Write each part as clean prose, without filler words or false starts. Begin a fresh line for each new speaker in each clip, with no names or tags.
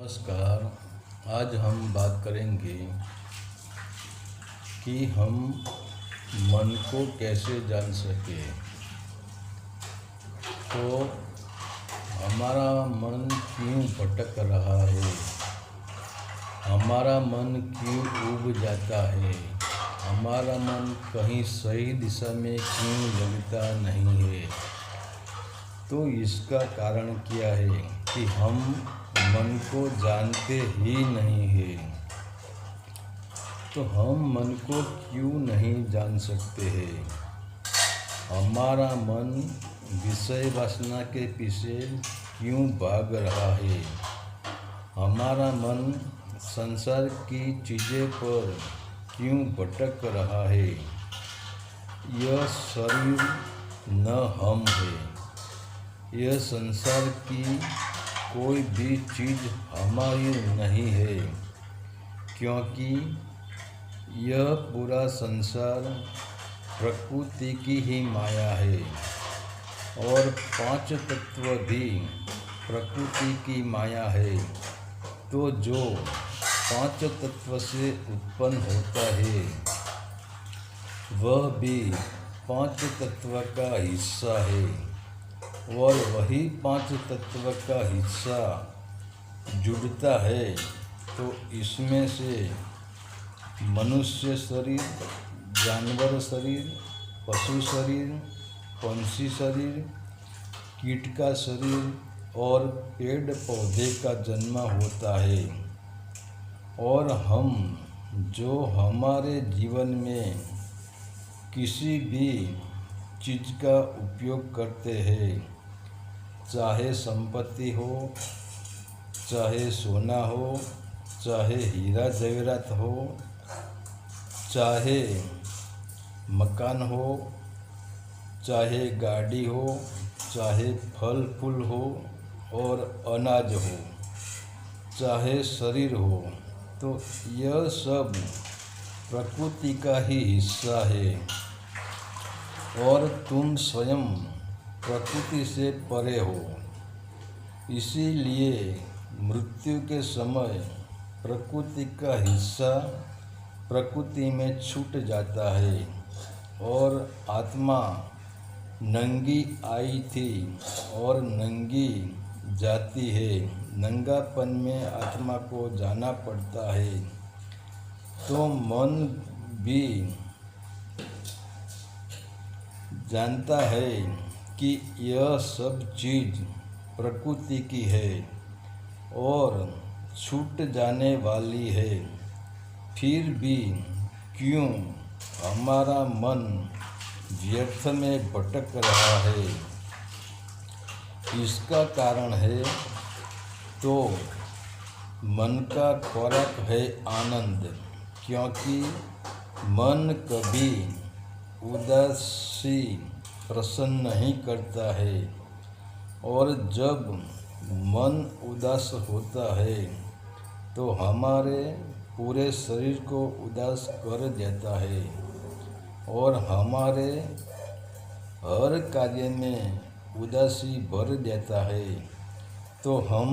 नमस्कार। आज हम बात करेंगे कि हम मन को कैसे जान सके। तो हमारा मन क्यों भटक रहा है, हमारा मन क्यों ऊब जाता है, हमारा मन कहीं सही दिशा में क्यों लगता नहीं है। तो इसका कारण क्या है कि हम मन को जानते ही नहीं हैं। तो हम मन को क्यों नहीं जान सकते हैं? हमारा मन विषय वासना के पीछे क्यों भाग रहा है? हमारा मन संसार की चीज़ों पर क्यों भटक रहा है? यह शरीर न हम है, यह संसार की कोई भी चीज़ हमारी नहीं है, क्योंकि यह पूरा संसार प्रकृति की ही माया है और पांच तत्व भी प्रकृति की माया है। तो जो पांच तत्व से उत्पन्न होता है वह भी पांच तत्व का हिस्सा है और वही पांच तत्व का हिस्सा जुड़ता है। तो इसमें से मनुष्य शरीर, जानवर शरीर, पशु शरीर, पंछी शरीर, कीट का शरीर और पेड़ पौधे का जन्म होता है। और हम जो हमारे जीवन में किसी भी चीज़ का उपयोग करते हैं, चाहे संपत्ति हो, चाहे सोना हो, चाहे हीरा जवाहरात हो, चाहे मकान हो, चाहे गाड़ी हो, चाहे फल फूल हो और अनाज हो, चाहे शरीर हो, तो यह सब प्रकृति का ही हिस्सा है और तुम स्वयं प्रकृति से परे हो। इसीलिए मृत्यु के समय प्रकृति का हिस्सा प्रकृति में छूट जाता है और आत्मा नंगी आई थी और नंगी जाती है। नंगापन में आत्मा को जाना पड़ता है। तो मन भी जानता है कि यह सब चीज़ प्रकृति की है और छूट जाने वाली है, फिर भी क्यों हमारा मन व्यर्थ में भटक रहा है? इसका कारण है तो मन का खुराक है आनंद, क्योंकि मन कभी उदासी प्रसन्न नहीं करता है और जब मन उदास होता है तो हमारे पूरे शरीर को उदास कर देता है और हमारे हर कार्य में उदासी भर देता है। तो हम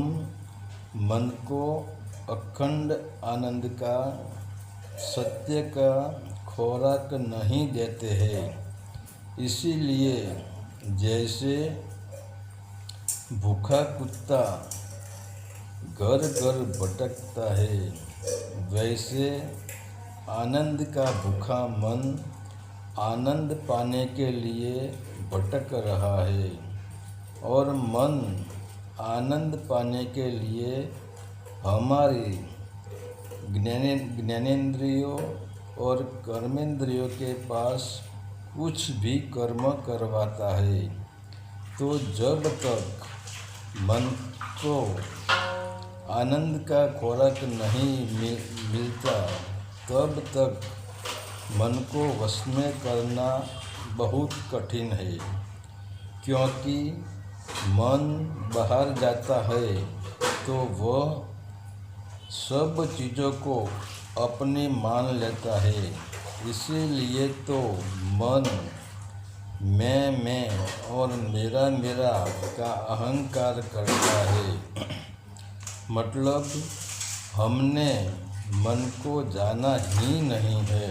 मन को अखंड आनंद का, सत्य का खुराक नहीं देते हैं। इसीलिए जैसे भूखा कुत्ता घर घर भटकता है, वैसे आनंद का भूखा मन आनंद पाने के लिए भटक रहा है और मन आनंद पाने के लिए हमारी ज्ञानेंद्रियों और कर्मेंद्रियों के पास कुछ भी कर्म करवाता है। तो जब तक मन को आनंद का खुराक नहीं मिलता तब तक मन को वश में करना बहुत कठिन है, क्योंकि मन बाहर जाता है तो वह सब चीज़ों को अपनी मान लेता है। इसीलिए तो मन मैं और मेरा का अहंकार करता है। मतलब हमने मन को जाना ही नहीं है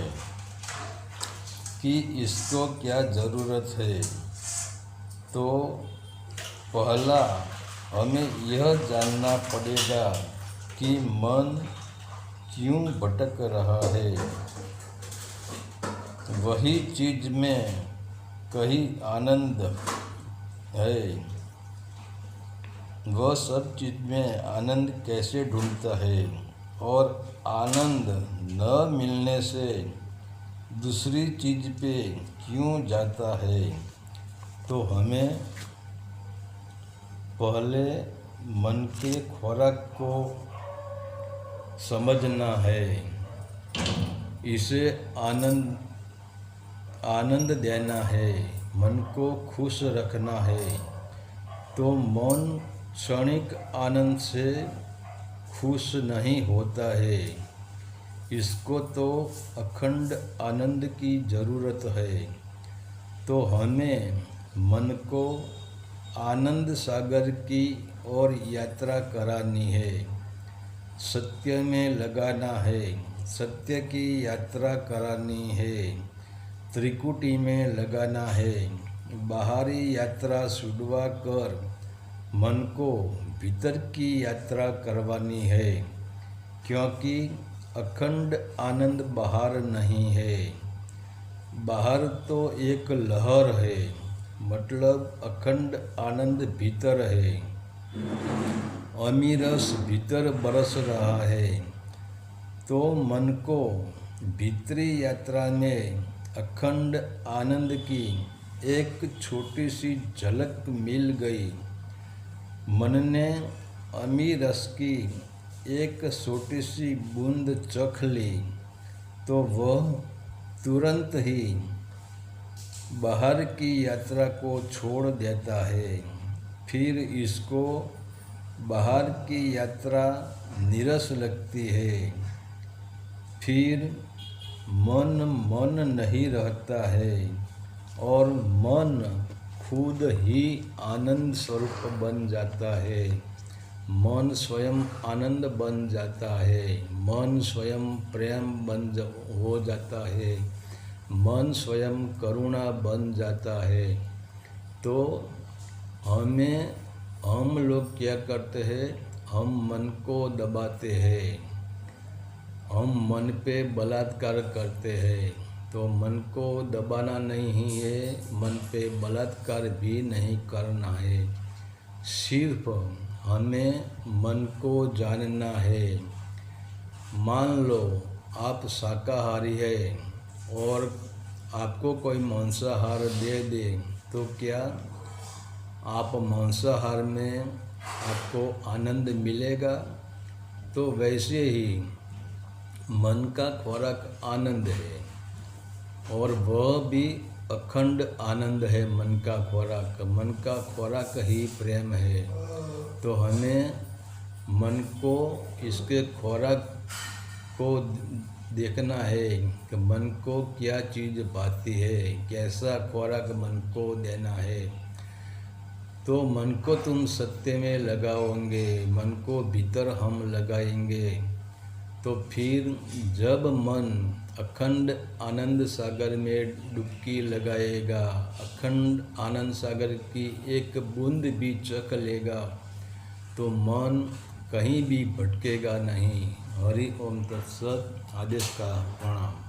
कि इसको क्या ज़रूरत है। तो पहला हमें यह जानना पड़ेगा कि मन क्यों भटक रहा है। वही चीज़ में कहीं आनंद है, वह सब चीज़ में आनंद कैसे ढूंढता है, और आनंद न मिलने से दूसरी चीज़ पे क्यों जाता है। तो हमें पहले मन के खुराक को समझना है, इसे आनंद देना है, मन को खुश रखना है। तो मन क्षणिक आनंद से खुश नहीं होता है, इसको तो अखंड आनंद की ज़रूरत है। तो हमें मन को आनंद सागर की ओर यात्रा करानी है, सत्य में लगाना है, सत्य की यात्रा करानी है, त्रिकुटी में लगाना है। बाहरी यात्रा छुड़वा कर मन को भीतर की यात्रा करवानी है, क्योंकि अखंड आनंद बाहर नहीं है। बाहर तो एक लहर है, मतलब अखंड आनंद भीतर है। अमीरस भीतर बरस रहा है। तो मन को भीतरी यात्रा में अखंड आनंद की एक छोटी सी झलक मिल गई। मन ने अमीरस की एक छोटी सी बूंद चख ली, तो वह तुरंत ही बाहर की यात्रा को छोड़ देता है। फिर इसको बाहर की यात्रा नीरस लगती है। फिर मन नहीं रहता है, और मन खुद ही आनंद स्वरूप बन जाता है। मन स्वयं आनंद बन जाता है, मन स्वयं प्रेम हो जाता है, मन स्वयं करुणा बन जाता है। तो हम लोग क्या करते हैं, हम मन को दबाते हैं, हम मन पे बलात्कार करते हैं। तो मन को दबाना नहीं है, मन पे बलात्कार भी नहीं करना है। सिर्फ हमें मन को जानना है। मान लो आप शाकाहारी है और आपको कोई मांसाहार दे दे, तो क्या आप मांसाहार में आपको आनंद मिलेगा? तो वैसे ही मन का खुराक आनंद है, और वह भी अखंड आनंद है। मन का खुराक ही प्रेम है। तो हमें मन को इसके खुराक को देखना है कि मन को क्या चीज़ भाती है, कैसा खुराक मन को देना है। तो मन को तुम सत्य में लगाओगे, मन को भीतर हम लगाएंगे, तो फिर जब मन अखंड आनंद सागर में डुबकी लगाएगा, अखंड आनंद सागर की एक बूंद भी चख लेगा, तो मन कहीं भी भटकेगा नहीं। हरि ओम तत्सत। आदेश का प्रणाम।